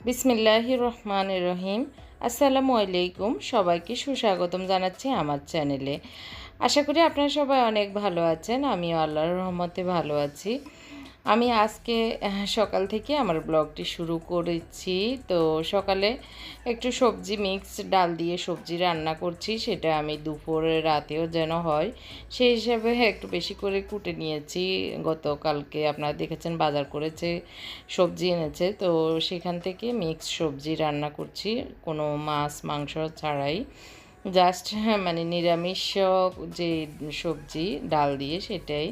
বিসমিল্লাহির রহমানির রহিম। আসসালামু আলাইকুম। সবাইকে সুস্বাগতম জানাচ্ছি আমার চ্যানেলে। আশা করি আপনারা সবাই অনেক ভালো আছেন। আমিও আল্লাহর রহমতে ভালো আছি। আমি আজকে সকাল থেকে আমার ব্লগটি শুরু করেছি। তো সকালে একটু সবজি মিক্স ডাল দিয়ে সবজি রান্না করছি, সেটা আমি দুপুরে রাতেও যেন হয় সেই হিসাবে একটু বেশি করে কুটে নিয়েছি। গতকালকে আপনারা দেখেছেন বাজার করেছে, সবজি এনেছে, তো সেখান থেকে মিক্স সবজি রান্না করছি, কোনো মাছ মাংস ছাড়াই। জাস্ট মানে নিরামিষ যে সবজি ডাল দিয়ে সেটাই।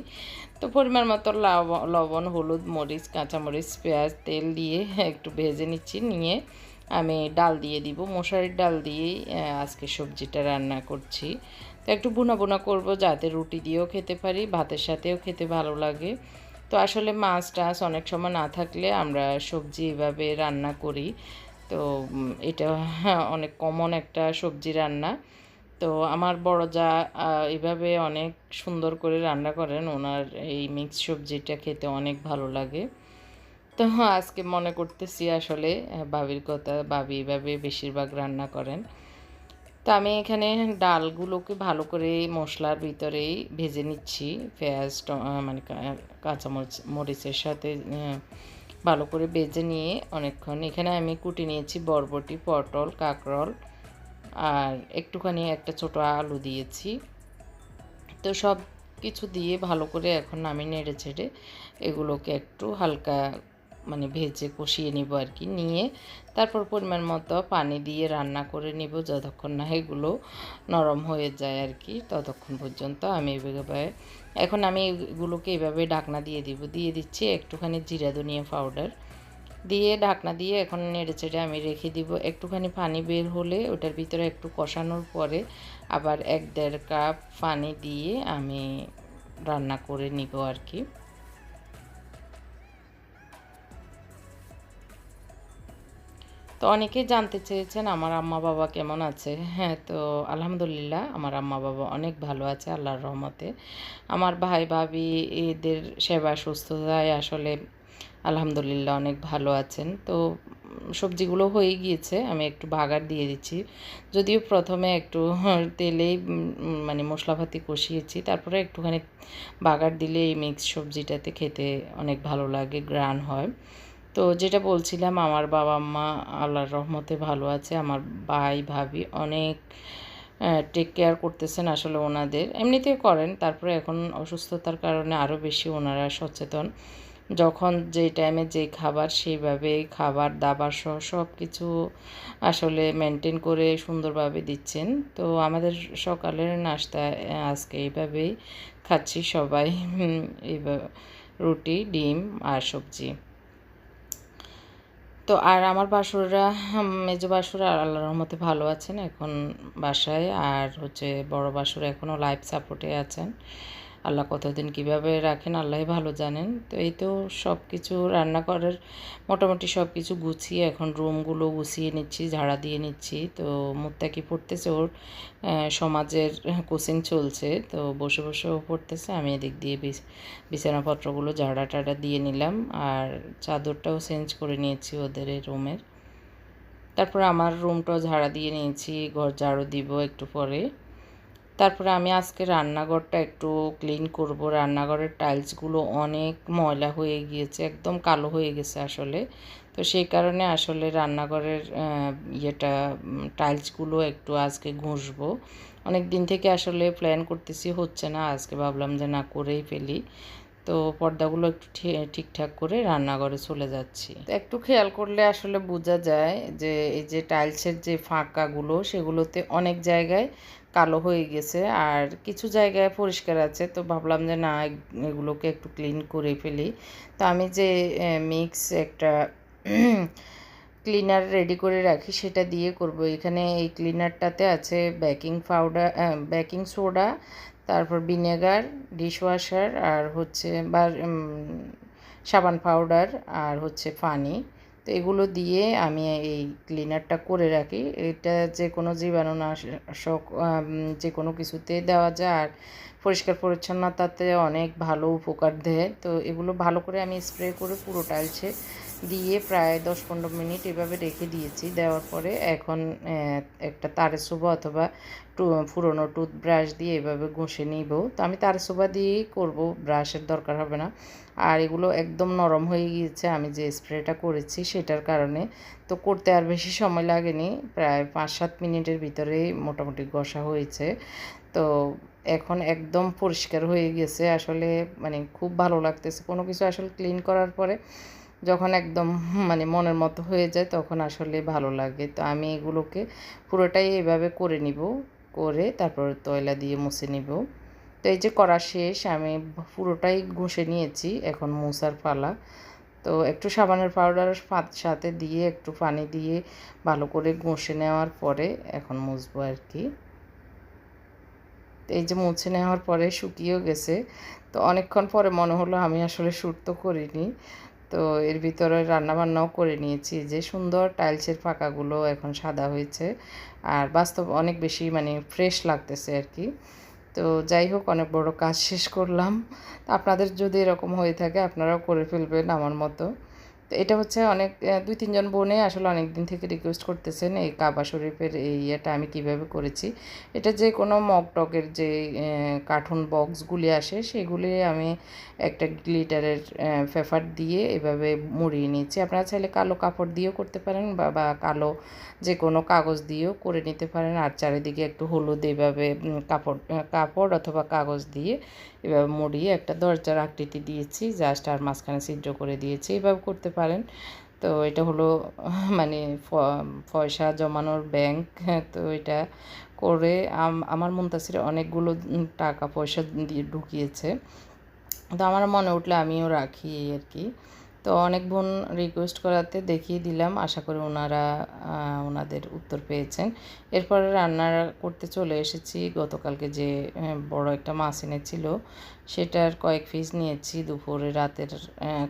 তো পরিমাণ মতো লবণ, হলুদ, মরিচ, কাঁচামরিচ, পেঁয়াজ, তেল দিয়ে একটু ভেজে নিচ্ছি। নিয়ে আমি ডাল দিয়ে দিব, মশারির ডাল দিয়েই আজকে সবজিটা রান্না করছি। তো একটু ভুনা ভুনা করবো যাতে রুটি দিয়েও খেতে পারি, ভাতের সাথেও খেতে ভালো লাগে। তো আসলে মাছ টাছ অনেক সময় না থাকলে আমরা সবজি এভাবে রান্না করি। তো এটা অনেক কমন একটা সবজি রান্না। তো আমার বড় যা এভাবে অনেক সুন্দর করে রান্না করেন, ওনার এই মিক্স সবজিটা খেতে অনেক ভালো লাগে। তো আজকে মনে করতেছি আসলে ভাবির কথা, ভাবি এভাবে বেশিরভাগ রান্না করেন। তো আমি এখানে ডালগুলোকে ভালো করে মশলার ভিতরেই ভেজে নিচ্ছি, পেঁয়াজ মানে মরিচের সাথে ভালো করে ভেজে নিয়ে অনেকক্ষণ। এখানে আমি কুটি নিয়েছি বরবটি, পটল, কাঁকরোল আর একটুখানি একটা ছোট আলু দিয়েছি। তো সব কিছু দিয়ে ভালো করে এখন আমি নেড়ে ছেড়ে এগুলোকে একটু হালকা মানে ভেজে কষিয়ে নিব আর কি। নিয়ে তারপর পরিমাণ মতো পানি দিয়ে রান্না করে নিব, যতক্ষণ না এগুলো নরম হয়ে যায় আর কি, ততক্ষণ পর্যন্ত আমি এভাবে এখন আমি এগুলোকে এভাবে ঢাকনা দিয়ে দিচ্ছি একটুখানি জিরা ধনিয়া পাউডার দিয়ে ঢাকনা দিয়ে এখন নেড়েচেড়ে আমি রেখে দিব। একটুখানি পানি বের হলে ওটার ভিতরে একটু কষানোর পরে আবার 1-1.5 কাপ পানি দিয়ে আমি রান্না করে নিব আর কি। তো অনেকেই জানতে চেয়েছেন আমার আম্মা বাবা কেমন আছে। হ্যাঁ, তো আলহামদুলিল্লাহ আমার আম্মা বাবা অনেক ভালো আছে আল্লাহর রহমতে। আমার ভাই ভাবি এদের সেবা সুস্থতায় আসলে আলহামদুলিল্লাহ অনেক ভালো আছেন। তো সবজিগুলো হয়ে গিয়েছে, আমি একটু বাগার দিয়ে দিচ্ছি। যদিও প্রথমে একটু তেলেই মানে মশলাপাতি কষিয়েছি, তারপরে একটুখানি বাগার দিলে এই মিক্স সবজিটাতে খেতে অনেক ভালো লাগে, গ্রান হয়। তো যেটা বলছিলাম, আমার বাবা মা আল্লাহর রহমতে ভালো আছে। আমার ভাই ভাবি অনেক টেক কেয়ার করতেছেন আসলে ওনাদের, এমনিতেই করেন, তারপরে এখন অসুস্থতার কারণে আরও বেশি ওনারা সচেতন। যখন যে টাইমে যে খাবার সেইভাবে খাবার দাবার সহ সব কিছু আসলে মেনটেন করে সুন্দরভাবে দিচ্ছেন। তো আমাদের সকালের নাস্তা আজকে এইভাবেই খাচ্ছি সবাই, এইভাবে রুটি, ডিম আর সবজি। তো আর আমার বাসুররা, মেজো বাসুরা আল্লাহর রহমতে ভালো আছেন এখন বাসায়। আর বড় বাসুরা এখনও লাইফ সাপোর্টে আছেন। আল্লাহ কতদিন কিভাবে রাখেন আল্লাহই ভালো জানেন। তো এই তো সব কিছু রান্নাঘরের মোটামুটি সব কিছু গুছিয়ে এখন রুমগুলো গুছিয়ে নিচ্ছি, ঝাড়া দিয়ে নিচ্ছি। তো মুত্তাকি পড়তেছে, ওর সমাজের কোচিং চলছে, তো বসে বসেও পড়তেছে। আমি এদিক দিয়ে বিছানাপত্রগুলো ঝাড়া টাড়া দিয়ে নিলাম, আর চাদরটাও চেঞ্জ করে নিয়েছি ওদের এই রুমের। তারপরে আমার রুমটাও ঝাড়া দিয়ে নিয়েছি, ঘর ঝাড়ু দিব একটু পরে। তারপরে আমি আজকে রান্নাঘরটা একটু ক্লিন করব। রান্নাঘরের টাইলসগুলো অনেক ময়লা হয়ে গিয়েছে, একদম কালো হয়ে গেছে আসলে। তো সেই কারণে আসলে রান্নাঘরের টাইলসগুলো একটু আজকে ঘষবো। অনেক দিন থেকে আসলে প্ল্যান করতেছি, হচ্ছে না, আজকে ভাবলাম যে না করেই ফেলি। তো পর্দাগুলো একটু ঠিকঠাক করে রান্নাঘরে চলে যাচ্ছি। তো একটু খেয়াল করলে আসলে বোঝা যায় যে এই যে টাইলসের যে ফাঁকাগুলো সেগুলোতে অনেক জায়গায় কালো হয়ে গেছে, আর কিছু জায়গায় পরিষ্কার আছে। তো ভাবলাম যে না, এগুলোকে একটু ক্লিন করে ফেলি। তো আমি যে মিক্স একটা ক্লিনার রেডি করে রাখি সেটা দিয়ে করব। এখানে এই ক্লিনারটাতে আছে বেকিং পাউডার, বেকিং সোডা, তারপর ভিনেগার, ডিশওয়াশার, আর বা সাবান পাউডার, আর পানি। তো এগুলো দিয়ে আমি এই ক্লিনারটা করে রাখি। এটা যে কোনো জীবাণুনাশক যে কোনো কিছুতে দেওয়া যায়, আর পরিষ্কার পরিচ্ছন্নতাতে অনেক ভালো উপকার দেয়। তো এগুলো ভালো করে আমি স্প্রে করে পুরো টাইলসে দিয়ে প্রায় 10-15 মিনিট এভাবে রেখে দিয়েছি। দেওয়ার পরে এখন একটা তারে সোবা অথবা পুরোনো টুথব্রাশ দিয়ে এভাবে ঘষে নিব। তো আমি তারে সোবা দিয়েই করব, ব্রাশের দরকার হবে না। আর এগুলো একদম নরম হয়ে গিয়েছে আমি যে স্প্রেটা করেছি সেটার কারণে। তো করতে আর বেশি সময় লাগেনি, প্রায় 5-7 মিনিটের ভিতরেই মোটামুটি ঘষা হয়েছে। তো এখন একদম পরিষ্কার হয়ে গেছে আসলে, মানে খুব ভালো লাগতেছে। কোনো কিছু আসলে ক্লিন করার পরে যখন একদম মানে মনের মতো হয়ে যায় তখন আসলে ভালো লাগে। তো আমি এগুলোকে পুরোটাই এভাবে করে নিব, করে তারপর তয়লা দিয়ে মুছে নিব। তো এই যে করা শেষ, আমি পুরোটাই ঘষে নিয়েছি, এখন মুছার পালা। তো একটু সাবানের পাউডার সাথে দিয়ে একটু পানি দিয়ে ভালো করে ঘষে নেওয়ার পরে এখন মুছবো আর কি। তো এই যে মুছে নেওয়ার পরে শুকিয়েও গেছে। তো অনেকক্ষণ পরে মনে হলো আমি আসলে শ্যুট তো করিনি। তো এর ভিতরে রান্নাবান্নাও করে নিয়েছি, যে সুন্দর টাইলসের পাকাগুলো এখন সাদা হয়েছে। আর বাস্তব অনেক বেশি মানে ফ্রেশ লাগতেছে আর কি। তো যাই হোক, অনেক বড় কাজ শেষ করলাম। আপনাদের যদি এরকম হয়ে থাকে আপনারাও করে ফেলবেন আমার মতো। তো এটা হচ্ছে অনেক 2-3 জন বোনে আসলে অনেক দিন থেকে রিকোয়েস্ট করতেছেন এই কাবা শরীফের এই ইয়েটা আমি কিভাবে করেছি। এটা যে কোনো মগ টগের যে কার্টুন বক্সগুলি আসে সেগুলি আমি একটা গ্লিটারের পেপার দিয়ে এভাবে মুড়িয়ে নিয়েছি। আপনারা চাইলে কালো কাপড় দিয়েও করতে পারেন বা কালো যে কোনো কাগজ দিয়েও করে নিতে পারেন। আর চারিদিকে একটু হলুদ এভাবে কাপড় অথবা কাগজ দিয়ে এভাবে মুড়িয়ে একটা দরজার আকৃতি দিয়েছি জাস্ট, আর মাঝখানে ছিদ্র করে দিয়েছি, এভাবে করতে পারেন। তো এটা হলো মানে পয়সা জমানোর ব্যাংক। তো এটা করে আমার মুনতাসির অনেকগুলো টাকা পয়সা দিয়ে ঢুকিয়েছে। তো আমার মনে উঠলে আমিও রাখি এই আর কি। তো অনেক বোন রিকোয়েস্ট করাতে দেখিয়ে দিলাম, আশা করি ওনারা ওনাদের উত্তর পেয়েছেন। এরপরে রান্না করতে চলে এসেছি। গতকালকে যে বড় একটা মাছ এনেছিল সেটার কয়েক পিস নিয়েছি দুপুরে রাতের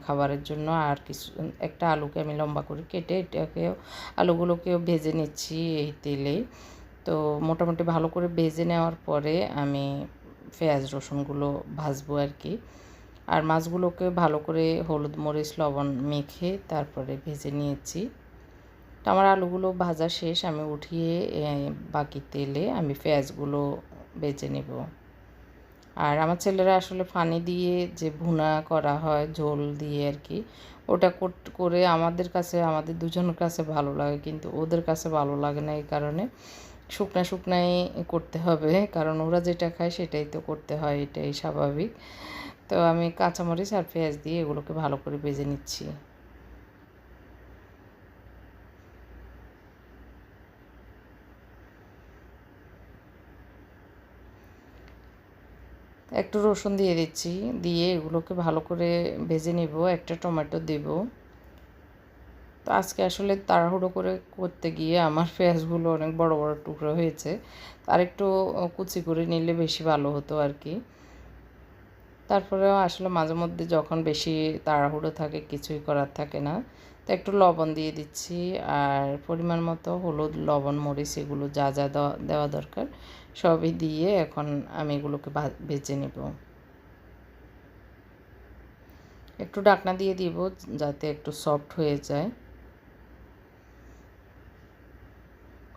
খাবারের জন্য। আর কিছু একটা আলুকে আমি লম্বা করে কেটে এটাকেও আলুগুলোকেও ভেজে নিচ্ছি এই তেলে। তো মোটামুটি ভালো করে ভেজে নেওয়ার পরে আমি পেঁয়াজ রসুনগুলো ভাজবো আর কি। আর মাছগুলোকে ভালো করে হলুদ মরিচ লবণ মেখে তারপরে ভেজে নিয়েছি। তো আমার আলুগুলো ভাজা শেষ, আমি উঠিয়ে বাকি তেলে আমি পেঁয়াজগুলো ভেজে নেব। আর আমার ছেলেরা আসলে পানি দিয়ে যে ভুনা করা হয় ঝোল দিয়ে আর কি, ওটা করে আমাদের দুজনের কাছে ভালো লাগে, কিন্তু ওদের কাছে ভালো লাগে না। এই কারণে শুকনাই করতে হবে, কারণ ওরা যেটা খায় সেটাই তো করতে হয়, এটাই স্বাভাবিক। তো আমি কাঁচামরিচ আর পেঁয়াজ দিয়ে এগুলোকে ভালো করে ভেজে নিচ্ছি। একটু রসুন দিয়ে দিচ্ছি, দিয়ে এগুলোকে ভালো করে ভেজে নিব। একটা টমেটো দেব। তো আজকে আসলে তাড়াহুড়ো করে করতে গিয়ে আমার পেঁয়াজগুলো অনেক বড় বড় টুকরো হয়েছে, আর একটু কুচি করে নিলে বেশি ভালো হতো আর কি। তারপরেও আসলে মাঝে মধ্যে যখন বেশি তাড়াহুড়ো থাকে কিছুই করার থাকে না, তো একটু লবণ দিয়ে দিচ্ছি। আর পরিমাণ মতো হলুদ লবণ মরিচ এগুলো যা যা দেওয়া দরকার সবই দিয়ে এখন আমি এগুলোকে ভেজে নেব। একটু ঢাকনা দিয়ে দিব যাতে একটু সফট হয়ে যায়।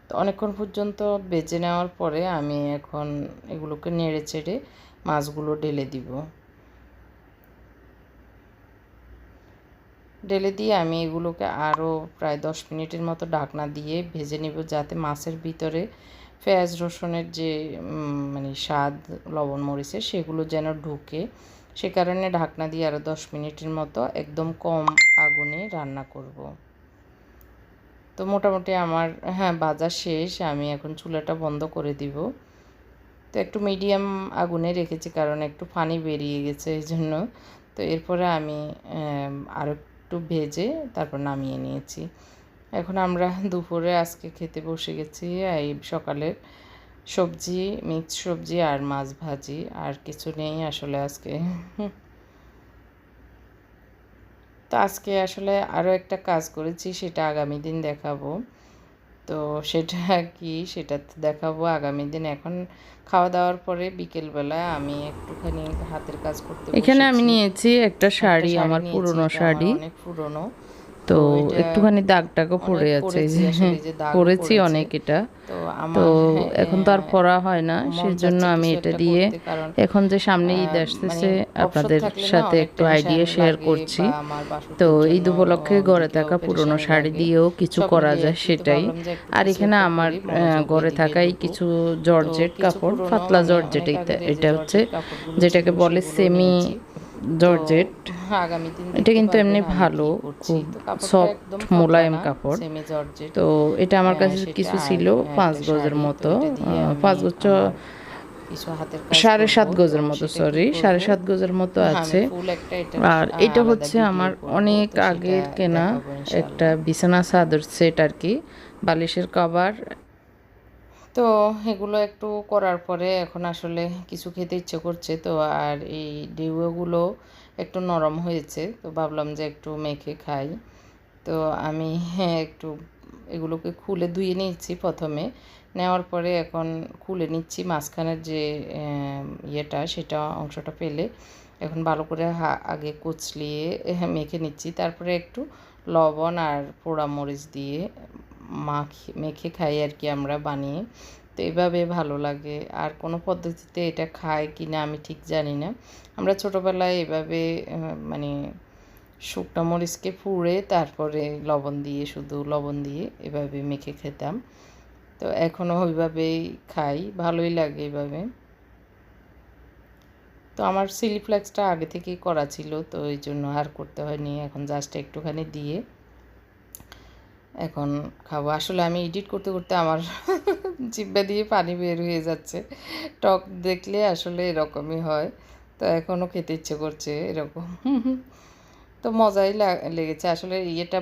তো অনেকক্ষণ পর্যন্ত ভেজে নেওয়ার পরে আমি এখন এগুলোকে নেড়ে চেড়ে মাছগুলো ঢেলে দিব। ঢেলে দিয়ে আমি এগুলোকে আরও প্রায় 10 মিনিটের মতো ঢাকনা দিয়ে ভেজে নেব, যাতে মাছের ভিতরে পেঁয়াজ রসুনের যে মানে স্বাদ লবণ মরিচের সেগুলো যেন ঢুকে। সে কারণে ঢাকনা দিয়ে আরও 10 মিনিটের মতো একদম কম আগুনে রান্না করব। তো মোটামুটি আমার ভাজা শেষ, আমি এখন চুলাটা বন্ধ করে দিব। তো একটু মিডিয়াম আগুনে রেখেছি কারণ একটু পানি বেরিয়ে গেছে এই জন্য। তো এরপরে আমি আরও একটু ভেজে তারপর নামিয়ে নিয়েছি। এখন আমরা দুপুরে আজকে খেতে বসে গেছি। এই সকালের সবজি মিক্স সবজি আর মাছ ভাজি, আর কিছু নেই আসলে আজকে। তো আজকে আসলে আরও একটা কাজ করেছি, সেটা আগামী দিন দেখাবো। তো সেটা কি সেটা দেখাবো আগামী দিন। এখন খাওয়া দাওয়ার পরে বিকেলবেলা আমি একটুখানি হাতের কাজ করতে বসেছি। এখানে আমি নিয়েছি একটা একটা শাড়ি, শাড়ি আমার নিয়েছি, পুরনো এটা আমার শাড়ি। অনেক পুরনো। তো একটুখানি দাগ টাগও পড়ে আছে, এই যে করেছি অনেক এটা। তো এখন তো আর পরা হয় না, সেজন্য আমি এটা দিয়ে এখন যে সামনে ঈদ আসতেছে আপনাদের সাথে একটু আইডিয়া শেয়ার করছি। তো ঈদ উপলক্ষে ঘরে থাকা পুরনো শাড়ি দিয়েও কিছু করা যায় সেটাই। আর এখানে আমার ঘরে থাকাই কিছু জর্জেট কাপড়, পাতলা জর্জেট, এটা হচ্ছে যেটাকে বলে সেমি জর্জেট। এটা কিন্তু এমনি ভালো, খুব সফট মোলায়েম কাপড়। তো এটা আমার কাছে কিছু ছিল 5 গজের মতো, 5 গজ 7.5 গজের মতো, সরি 7.5 গজের মতো আছে। আর এটা হচ্ছে আমার অনেক আগের কেনা একটা বিছানা চাদর সেট আর কি, বালিশের কভার। তো এগুলো একটু করার পরে এখন আসলে কিছু খেতে ইচ্ছে করছে, তো আর এই ডিউগুলো একটু নরম হয়েছে, তো ভাবলাম যে একটু মেখে খাই। তো আমি একটু এগুলোকে খুলে ধুয়ে নিচ্ছি প্রথমে, নেওয়ার পরে এখন খুলে নিচ্ছি মাঝখানের যে ইয়েটা, সেটা অংশটা ফেলে এখন ভালো করে আগে কুচলিয়ে মেখে নিচ্ছি, তারপরে একটু লবণ আর পোড়া মরিচ দিয়ে মেখে খাই আর কি আমরা বানিয়ে। তো এভাবে ভালো লাগে, আর কোনো পদ্ধতিতে এটা খায় কি না আমি ঠিক জানি না। আমরা ছোটোবেলায় এভাবে মানে শুকনো মরিচকে পুড়ে তারপরে লবণ দিয়ে, শুধু লবণ দিয়ে এভাবে মেখে খেতাম। তো এখনও ওইভাবেই খাই, ভালোই লাগে এভাবে। তো আমার চিলি ফ্লেক্সটা আগে থেকেই করা ছিল, তো এই জন্য আর করতে হয়নি, এখন জাস্ট একটুখানি দিয়ে এখন খাবো। আসলে আমি এডিট করতে করতে আমার জিহ্বা দিয়ে পানি বের হয়ে যাচ্ছে, টক দেখলে আসলে এরকমই হয়। তো এখনও খেতে ইচ্ছে করছে এরকম। তো মজাই লেগেছে আসলে ইয়েটা,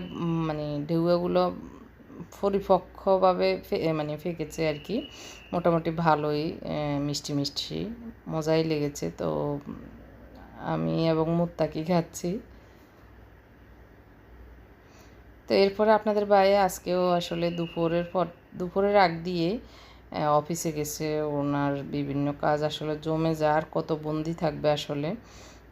মানে ঢেউয়াগুলো পরিপক্কভাবে মানে ফেঁকেছে আর কি, মোটামুটি ভালোই মিষ্টি মিষ্টি, মজাই লেগেছে। তো আমি এবং মুত্তাকি খাচ্ছি। তো এরপরে আপনাদের ভাইয়া আজকেও আসলে দুপুরের আগ দিয়ে অফিসে গেছে, ওনার বিভিন্ন কাজ আসলে জমে যায়, আর কত বন্দি থাকবে আসলে।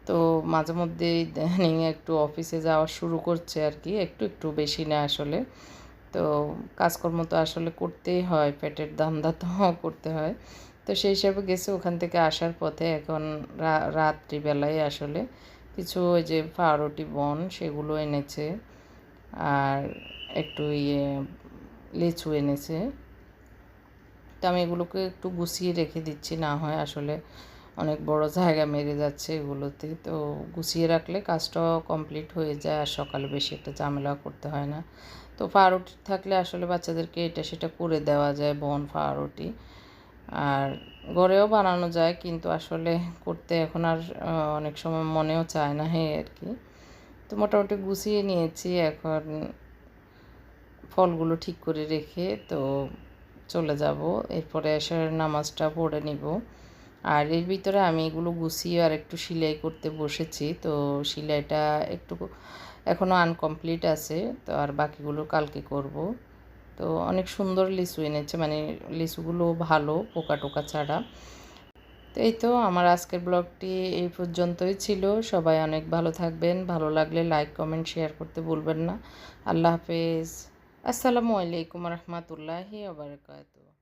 তো মাঝে মধ্যে ইদানিং একটু অফিসে যাওয়া শুরু করছে আর কি, একটু একটু বেশি না আসলে। তো কাজকর্ম তো আসলে করতেই হয়, পেটের ধান্দা তো করতে হয়। তো সেই হিসাবে গেছে, ওখান থেকে আসার পথে এখন রাত্রিবেলায় আসলে কিছু ওই যে পাউরুটি বন সেগুলো এনেছে, আর একটু লিচু এনেছে। তো আমি এগুলোকে একটু গুছিয়ে রেখে দিচ্ছি, না হয় আসলে অনেক বড় জায়গা মেরে যাচ্ছে এগুলোতে। তো গুছিয়ে রাখলে কাজটাও কমপ্লিট হয়ে যায়, আর সকালে বেশি একটা ঝামেলা করতে হয় না। তো পাউরুটি থাকলে আসলে বাচ্চাদেরকে এটা সেটা করে দেওয়া যায়, বন পাউরুটি, আর ঘরেও বানানো যায়, কিন্তু আসলে করতে এখন আর অনেক সময় মনেও চায় না আর কি। তো মোটামুটি গুছিয়ে নিয়েছি, এখন ফলগুলো ঠিক করে রেখে তো চলে যাব, এরপরে এশারের নামাজটা পড়ে নিব। আর এর ভিতরে আমি এগুলো গুছিয়ে আর একটু সেলাই করতে বসেছি, তো সেলাইটা একটু এখনও আনকমপ্লিট আছে, তো আর বাকিগুলো কালকে করব। তো অনেক সুন্দর লিচু এনেছে, মানে লিচুগুলো ভালো, পোকা টোকা ছাড়া। তো এই তো আমার আজকের ব্লগটি এই পর্যন্তই ছিল। সবাই অনেক ভালো থাকবেন, ভালো লাগলে লাইক কমেন্ট শেয়ার করতে ভুলবেন না। আল্লাহ হাফেজ। আসসালামু আলাইকুম রহমতুল্লাহি ওয়া বারাকাতুহু।